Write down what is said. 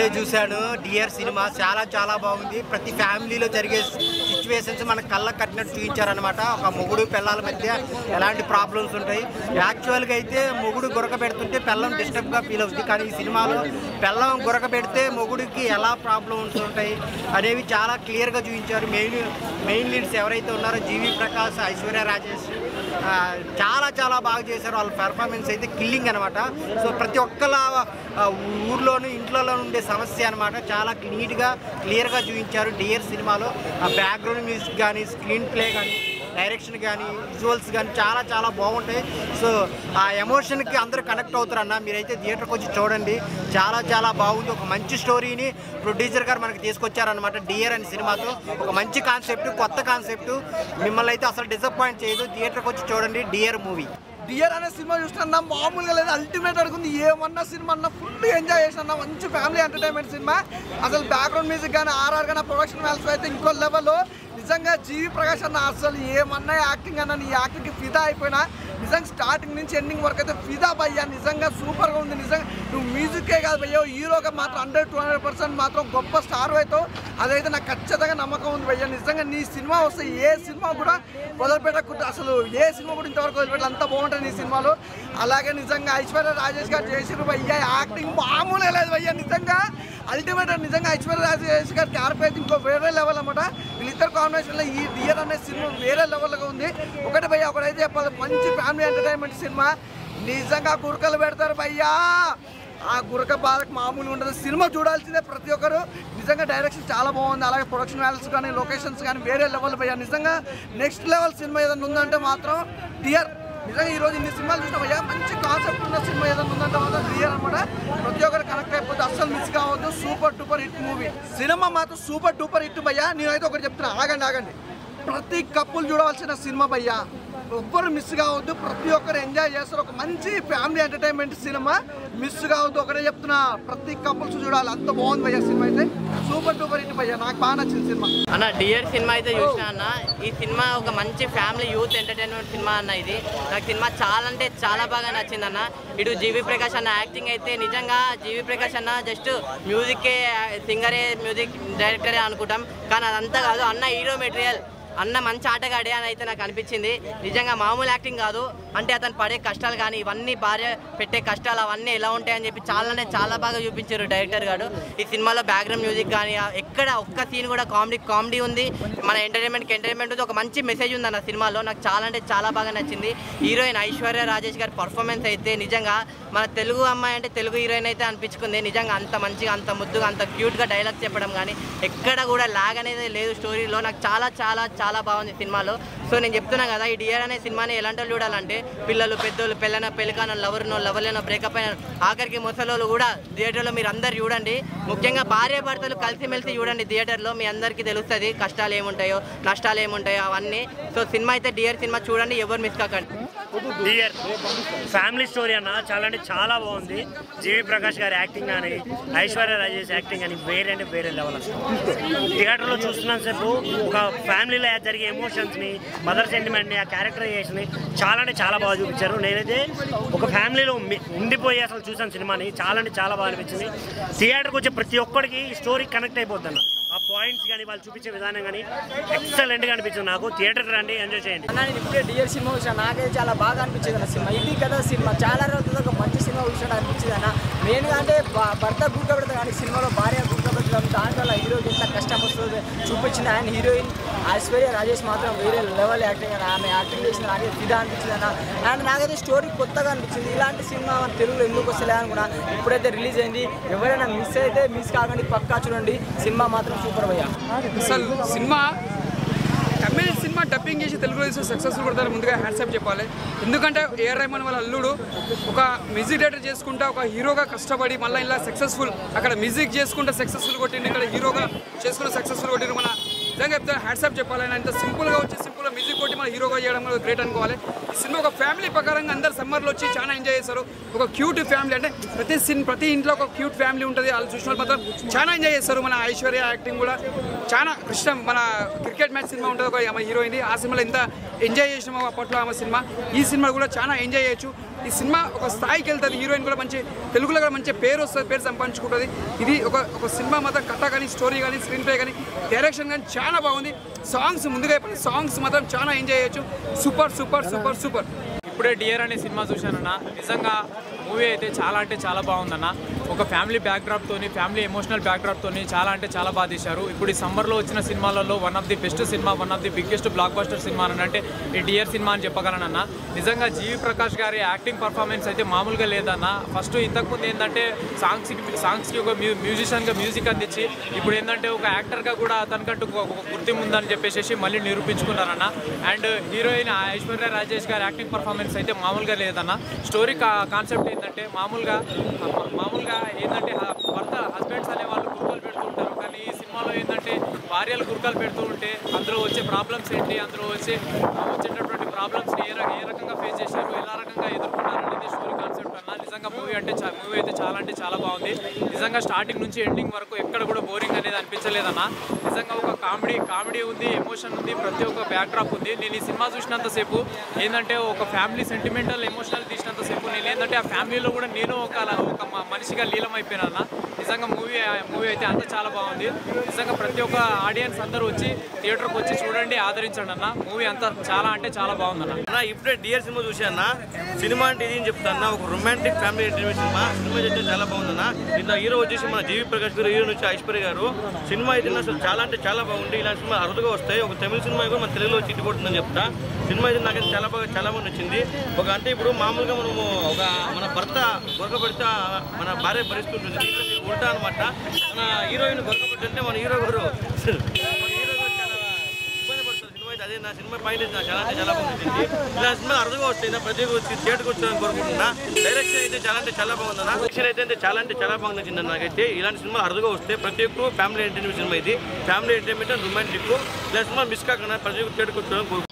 ఇప్పుడే చూశాను dear cinema, చాలా చాలా బాగుంది. ప్రతి ఫ్యామిలీలో జరిగే సిచ్యువేషన్స్ మన కళ్ళకు కట్టినట్టు చూపించారనమాట. ఒక మొగుడు పిల్లల మధ్య ఎలాంటి ప్రాబ్లమ్స్ ఉంటాయి. యాక్చువల్గా అయితే మొగుడు గురక పెడుతుంటే పిల్లం డిస్టర్బ్గా ఫీల్ అవుతుంది, కానీ ఈ సినిమాలో పిల్లం గురక పెడితే మొగుడికి ఎలా ప్రాబ్లమ్స్ ఉంటాయి అనేవి చాలా క్లియర్గా చూపించారు. మెయిన్ లీడ్స్ ఎవరైతే ఉన్నారో జీవి ప్రకాష్, ఐశ్వర్య రాజేష్ చాలా చాలా బాగా చేశారు. వాళ్ళ పెర్ఫార్మెన్స్ అయితే కిల్లింగ్ అనమాట. సో ప్రతి ఒక్కళ్ళ ఊర్లోనూ ఇంట్లో ఉండే సమస్య అనమాట. చాలా నీట్గా క్లియర్గా చూపించారు డియర్ సినిమాలో. ఆ బ్యాక్గ్రౌండ్ మ్యూజిక్ కానీ, స్క్రీన్ ప్లే కానీ, డైరెక్షన్ కానీ, విజువల్స్ కానీ చాలా చాలా బాగుంటాయి. సో ఆ ఎమోషన్కి అందరూ కనెక్ట్ అవుతారన్న. మీరైతే థియేటర్కి వచ్చి చూడండి, చాలా చాలా బాగుంది. ఒక మంచి స్టోరీని ప్రొడ్యూసర్ గారు మనకు తీసుకొచ్చారనమాట డియర్ అనే సినిమాతో. ఒక మంచి కాన్సెప్ట్, కొత్త కాన్సెప్ట్, మిమ్మల్ని అయితే అసలు డిసప్పాయింట్ చేయదు. థియేటర్కి వచ్చి చూడండి డియర్ మూవీ. డియర్ అనే సినిమా చూస్తున్నా మామూలుగా లేదు, అల్టిమేట్ అనుకుంది. ఏమన్నా సినిమా అన్న ఫుల్ ఎంజాయ్ చేసిన మంచి ఫ్యామిలీ ఎంటర్టైన్మెంట్ సినిమా. అసలు బ్యాక్గ్రౌండ్ మ్యూజిక్ కానీ, ఆర్ఆర్ కానీ, ప్రొడక్షన్ వాల్యూస్ అయితే ఇంకో లెవెల్. నిజంగా జీవి ప్రకాష్ అన్న అసలు ఏమన్నా యాక్టింగ్ అన్న, నీ యాక్టింగ్కి ఫిదా అయిపోయినా. నిజంగా స్టార్టింగ్ నుంచి ఎండింగ్ వరకు అయితే ఫిదా భయ్యా, నిజంగా సూపర్గా ఉంది. నిజంగా నువ్వు మ్యూజిక్కే కాదు భయ్యా, హీరోగా మాత్రం 100-200% మాత్రం గొప్ప స్టార్ అవుతావు. అదైతే నాకు ఖచ్చితంగా నమ్మకం ఉంది భయ్యా. నిజంగా నీ సినిమా వస్తే ఏ సినిమా కూడా వదిలిపెట్టకుండా, అసలు ఏ సినిమా కూడా ఇంతవరకు వదిలిపెట్టాలి, అంత బాగుంటుంది ఈ సినిమాలో. అలాగే నిజంగా ఐశ్వర్య రాజేష్ గారు చేసిరు భయ్యా, యాక్టింగ్ మామూలే లేదు భయ్యా. నిజంగా అల్టిమేట్. నిజంగా ఐశ్వర్య రాజేష్ గారి క్యారెక్టర్ అయితే ఇంకో వేరే లెవెల్ అనమాట. వీళ్ళిద్దరు కాంబినేషన్లో ఈ డియర్ అనే సినిమా వేరే లెవెల్గా ఉంది. ఒకటి భయ్యా, ఒకటైతే చెప్పాలి, మంచి ఫ్యామిలీ ఎంటర్టైన్మెంట్ సినిమా. నిజంగా గురకలు పెడతారు భయ్యా, ఆ గురక బాధకు మామూలుగా ఉండదు. సినిమా చూడాల్సిందే ప్రతి ఒక్కరు. నిజంగా డైరెక్షన్ చాలా బాగుంది, అలాగే ప్రొడక్షన్ వాల్యూస్ కానీ, లొకేషన్స్ కానీ వేరే లెవెల్ భయ్యా. నిజంగా నెక్స్ట్ లెవెల్ సినిమా ఏదైనా ఉందంటే మాత్రం డియర్. నిజంగా ఈరోజు ఇన్ని సినిమాలు చూసినా భయ్యా, మంచి కాన్సెప్ట్ ఉన్న సినిమా ఏదైనా ఉందంటే మాత్రం డియర్ అనమాట. ప్రతి ఒక్కరు కనెక్ట్ అయిపోతే అస్సలు మిస్ కావద్దు. Super duper hit movie. Cinema మాత్రం సూపర్ డూపర్ హిట్ భయ్యా. నేనైతే ఒకటి చెప్తున్నా, ఆగండి. ప్రతి కప్పులు చూడవలసిన సినిమా భయ్యా, ఎవ్వరు మిస్ కావద్దు. ప్రతి ఒక్కరు ఎంజాయ్ చేస్తారు. ఒక మంచి ఫ్యామిలీ ఎంటర్టైన్మెంట్ సినిమా, మిస్ కావద్దు. ఒకటే చెప్తున్నా, ప్రతి కపుల్స్ చూడాలి, అంత బాగుంది భయ్యా. సినిమా అయితే సూపర్ డూపర్ హిట్ భయ్యా, నాకు బాగా నచ్చింది సినిమా అన్న. డియర్ సినిమా అయితే చూసినా అన్న. ఈ సినిమా ఒక మంచి ఫ్యామిలీ యూత్ ఎంటర్టైన్మెంట్ సినిమా అన్న. ఇది నాకు సినిమా చాలా అంటే చాలా బాగా నచ్చింది అన్న. ఇటు జీవి ప్రకాష్ అన్న యాక్టింగ్ అయితే నిజంగా, జీవి ప్రకాష్ అన్న జస్ట్ మ్యూజిక్కే, సింగరే, మ్యూజిక్ డైరెక్టరే అనుకుంటాం, కానీ అదంతా కాదు అన్న. హీరో మెటీరియల్ అన్న, మంచి ఆటగాడే అని అయితే నాకు అనిపించింది. నిజంగా మామూలు యాక్టింగ్ కాదు. అంటే అతను పడే కష్టాలు కానీ, ఇవన్నీ భార్య పెట్టే కష్టాలు అవన్నీ ఎలా ఉంటాయని చెప్పి చాలా అంటే చాలా బాగా చూపించారు డైరెక్టర్ గారు. ఈ సినిమాలో బ్యాక్గ్రౌండ్ మ్యూజిక్ కానీ, ఎక్కడ ఒక్క సీన్ కూడా కామెడీ ఉంది. మన ఎంటర్టైన్మెంట్ ఉంది. ఒక మంచి మెసేజ్ ఉంది అన్న సినిమాలో. నాకు చాలా అంటే చాలా బాగా నచ్చింది. హీరోయిన్ ఐశ్వర్య రాజేష్ గారి పర్ఫార్మెన్స్ అయితే నిజంగా మన తెలుగు అమ్మాయి అంటే తెలుగు హీరోయిన్ అయితే అనిపించుకుంది. నిజంగా అంత మంచిగా, అంత ముద్దుగా, అంత క్యూట్గా డైలాగ్ చెప్పడం కానీ, ఎక్కడ కూడా లాగ్ అనేది లేదు స్టోరీలో. నాకు చాలా చాలా చాలా బాగుంది సినిమాలో. సో నేను చెప్తున్నా కదా, ఈ డియర్ అనే సినిమాని ఎలాంటి వాళ్ళు చూడాలంటే, పిల్లలు, పెద్దోళ్ళు, పెళ్ళికానో, లవర్లేనో, బ్రేకప్ అయిన, ఆఖరికి ముసలోళ్ళు కూడా థియేటర్లో మీరు అందరు చూడండి. ముఖ్యంగా భార్య భర్తలు కలిసిమెలిసి చూడండి థియేటర్లో. మీ అందరికీ తెలుస్తుంది కష్టాలు ఏముంటాయో, నష్టాలు ఏముంటాయో అవన్నీ. సో సినిమా అయితే డియర్ సినిమా చూడండి, ఎవరు మిస్ కాకండి. డియర్ ఫ్యామిలీ స్టోరీ అన్న, చాలా అంటే చాలా బాగుంది. జీవి ప్రకాష్ గారి యాక్టింగ్ కానీ, ఐశ్వర్య రాజేష్ యాక్టింగ్ కానీ వేరే అంటే వేరే లెవెల్. థియేటర్లో చూస్తున్నంత సేపు ఒక ఫ్యామిలీలో జరిగే ఎమోషన్స్ని, మదర్ సెంటిమెంట్ని, ఆ క్యారెక్టరైజేషన్ని చాలా అంటే చాలా బాగా చూపించారు. నేనైతే ఒక ఫ్యామిలీలో ఉండిపోయి అసలు చూసాను సినిమాని. చాలా అంటే చాలా బాగా అనిపించింది. థియేటర్కి వచ్చే ప్రతి ఒక్కరికి స్టోరీ కనెక్ట్ అయిపోద్ది అన్న. ఆ పాయింట్స్ కానీ, వాళ్ళు చూపించే విధానం కానీ ఎక్సలెంట్గా అనిపించింది నాకు. థియేటర్కి రండి, ఎంజాయ్ చేయండి అన్న. నేను ఇప్పుడే డియర్ సినిమా చూసాను, నాకైతే చాలా బాగా అనిపించింది అన్న సినిమా. ఇది కదా సినిమా, చాలా రోజులు ఒక మంచి సినిమా చూసినట్టు అనిపించింది అన్న. మెయిన్గా అంటే భర్త గుర్తుపెడతారు కానీ సినిమాలో భార్య గుర్తుపెట్టడం, దాంట్లో హీరోకి ఎంత కష్టం వస్తుంది చూపించిన. ఆయన హీరోయిన్ ఐశ్వర్య రాజేష్ మాత్రం వేరే లెవెల్ యాక్టింగ్ అన్న. ఆమె యాక్టింగ్ చేసిన నాకే ఫిదా అనిపించింది అన్న. అండ్ నాకైతే స్టోరీ కొత్తగా అనిపించింది. ఇలాంటి సినిమా మన తెలుగులో ఎందుకు వస్తలే అనుకున్నా. ఇప్పుడైతే రిలీజ్ అయింది, ఎవరైనా మిస్ అయితే మిస్ కాకండి, పక్కా చూడండి. సినిమా మాత్రం సూపర్ భయ్యా. అసలు సినిమా తమిళ సినిమా డబ్బింగ్ చేసి తెలుగులో తీసి సక్సెస్ఫుల్ కొడతారు, ముందుగా హ్యాండ్సప్ చెప్పాలి. ఎందుకంటే ఏఆర్ రెహమాన్ వాళ్ళ అల్లుడు ఒక మ్యూజిక్ డైరెక్టర్ చేసుకుంటా, ఒక హీరోగా కష్టపడి మళ్ళీ ఇలా సక్సెస్ఫుల్, అక్కడ మ్యూజిక్ చేసుకుంటే సక్సెస్ఫుల్ కొట్టిండు, ఇక్కడ హీరోగా చేసుకుని సక్సెస్ఫుల్ కొట్టిండు మన నిజంగా చెప్తాను హ్యాట్సాప్ చెప్పాలని అంత సింపుల్గా వచ్చి సింపుల్గా మ్యూజిక్ కొట్టి మన హీరోగా చేయడం కూడా గ్రేట్ అనుకోవాలి. ఈ సినిమా ఒక ఫ్యామిలీ ప్రకారంగా అందరు సమ్మర్లో వచ్చి చాలా ఎంజాయ్ చేస్తారు. ఒక క్యూట్ ఫ్యామిలీ అంటే ప్రతి ఇంట్లో ఒక క్యూట్ ఫ్యామిలీ ఉంటుంది. వాళ్ళు చూసిన వాళ్ళు మాత్రం చాలా ఎంజాయ్ చేస్తారు. మన ఐశ్వర్య యాక్టింగ్ కూడా చాలా ఇష్టం. మన క్రికెట్ మ్యాచ్ సినిమా ఉంటుంది ఒక ఆమె హీరోయిన్, ఆ సినిమాలో ఎంత ఎంజాయ్ చేసినామో అప్పట్లో ఆమె సినిమా. ఈ సినిమా కూడా చాలా ఎంజాయ్ చేయొచ్చు. ఈ సినిమా ఒక స్థాయికి వెళ్తుంది. హీరోయిన్ కూడా మంచి తెలుగులో కూడా మంచి పేరు వస్తుంది, పేరు సంపాదించుకుంటుంది. ఇది ఒక సినిమా మాత్రం కథ కానీ స్టోరీ కానీ స్క్రీన్ ప్లే కానీ డైరెక్షన్ కానీ చాలా బాగుంది. సాంగ్స్ ముందుగా చెప్పండి, సాంగ్స్ మాత్రం చాలా ఎంజాయ్ చేయొచ్చు. Super super super super. ఇప్పుడే డియర్ అనే సినిమా చూశానన్న. నిజంగా మూవీ అయితే చాలా అంటే చాలా బాగుందన్న. ఒక ఫ్యామిలీ బ్యాక్డ్రాప్తోని, ఫ్యామిలీ ఎమోషనల్ బ్యాక్డ్రాప్తోని చాలా అంటే చాలా బాగా తీశారు. ఇప్పుడు ఈ సమ్మర్లో వచ్చిన సినిమాలలో one of the best cinema, one of the biggest block buster cinema అని అంటే ఈ డియర్ సినిమా అని చెప్పగలనన్న. నిజంగా జీవి ప్రకాష్ గారి యాక్టింగ్ పర్ఫార్మెన్స్ అయితే మామూలుగా లేదన్న. ఫస్ట్ ఇంతకుముందు ఏంటంటే సాంగ్స్కి ఒక మ్యూజిషియన్గా మ్యూజిక్ అందించి ఇప్పుడు ఏంటంటే ఒక యాక్టర్గా కూడా తనకంటూ ఒక గుర్తింపు ఉందని చెప్పేసి మళ్ళీ నిరూపించుకున్నారన్న. అండ్ హీరోయిన్ ఐశ్వర్య రాజేష్ గారి యాక్టింగ్ పర్ఫార్మెన్స్ అయితే మామూలుగా లేదన్న. స్టోరీ కాన్సెప్ట్ ఏంటంటే మామూలుగా ఏంటంటే భర్త హస్బెండ్స్ అనే వాళ్ళు గుర్కాలు పెడుతూ ఉంటారు. కానీ ఈ సినిమాలో ఏంటంటే భార్యలు గుర్కాలు పెడుతూ ఉంటే అందులో వచ్చే ప్రాబ్లమ్స్ ఏంటి, అందులో వచ్చేటటువంటి ప్రాబ్లమ్స్ని ఏ రకంగా ఫేస్ చేశారు, ఎలా రకంగా ఎదుర్కొన్నారు అనేది స్టోరీ కాన్సెప్ట్ అన్న. నిజంగా మూవీ అయితే చాలా అంటే చాలా బాగుంది. నిజంగా స్టార్టింగ్ నుంచి ఎండింగ్ వరకు ఎక్కడ కూడా బోరింగ్ అనేది అనిపించలేదన్న. నిజంగా ఒక కామెడీ ఉంది, ఎమోషన్ ఉంది, ప్రతి ఒక్క బ్యాక్డ్రాప్ ఉంది. నేను ఈ సినిమా చూసినంతసేపు ఏంటంటే ఒక ఫ్యామిలీ సెంటిమెంటల్ ఎమోషనల్ తీసినంతసేపు నేను ఏంటంటే ఆ ఫ్యామిలీలో కూడా నేను ఒక మనిషిగా లీలమైపోయినా. నిజంగా మూవీ అయితే అంతా చాలా బాగుంది. నిజంగా ప్రతి ఒక్క ఆడియన్స్ అందరూ వచ్చి థియేటర్కి వచ్చి చూడండి, ఆదరించండి అన్న. మూవీ అంతా చాలా అంటే చాలా బాగుందన్న. ఇప్పుడే డియర్ సినిమా చూశాన్న. సినిమా అంటే ఇది అని చెప్తాను, ఒక romantic family entertainment cinema. Cinema అయితే చాలా బాగుందన్న. నిన్న హీరో వచ్చేసి మన జీవి ప్రకాష్ గారు, హీరోయిన్ వచ్చి ఐశ్వర్య గారు. సినిమా అయితే అసలు చాలా అంటే చాలా బాగుంది. ఇలాంటి సినిమా అరుదుగా వస్తాయి. ఒక తమిళ సినిమా కూడా మన తెలుగులో వచ్చి ఇట్టుకుంటుందని చెప్తా. సినిమా అయితే నాకైతే చాలా బాగా నచ్చింది. ఒక అంటే ఇప్పుడు మామూలుగా మనము మన భర్త గొరకబడితే మన భార్య భరిస్తుంటుంది, ఉల్టా అనమాట. మన హీరోయిన్ గొరకబడుతుంటే మన హీరో గారు చాలా ఇబ్బంది పడుతుంది. సినిమా అయితే అదే నా సినిమా పాయింట్ అయితే చాలా అంటే చాలా బాగుంటుంది. ఇలా సినిమా అరుదుగా వస్తాయి. ప్రతి థియేటర్కి వచ్చాలని కోరుకుంటున్నా. డైరెక్షన్ అయితే చాలా బాగుందన్న. డైరెక్షన్ అయితే చాలా అంటే చాలా బాగా నచ్చింది నాకైతే. ఇలాంటి సినిమా అరుదుగా వస్తే ప్రతి ఒక్కరు ఫ్యామిలీ ఎంటర్టైన్మెంట్ సినిమా ఇది. Family entertainment and romantic. ఇలా సినిమా మిస్ కాకుండా ప్రతి ఒక్క థియేటర్కి వచ్చాలని కోరుకుంటున్నాను.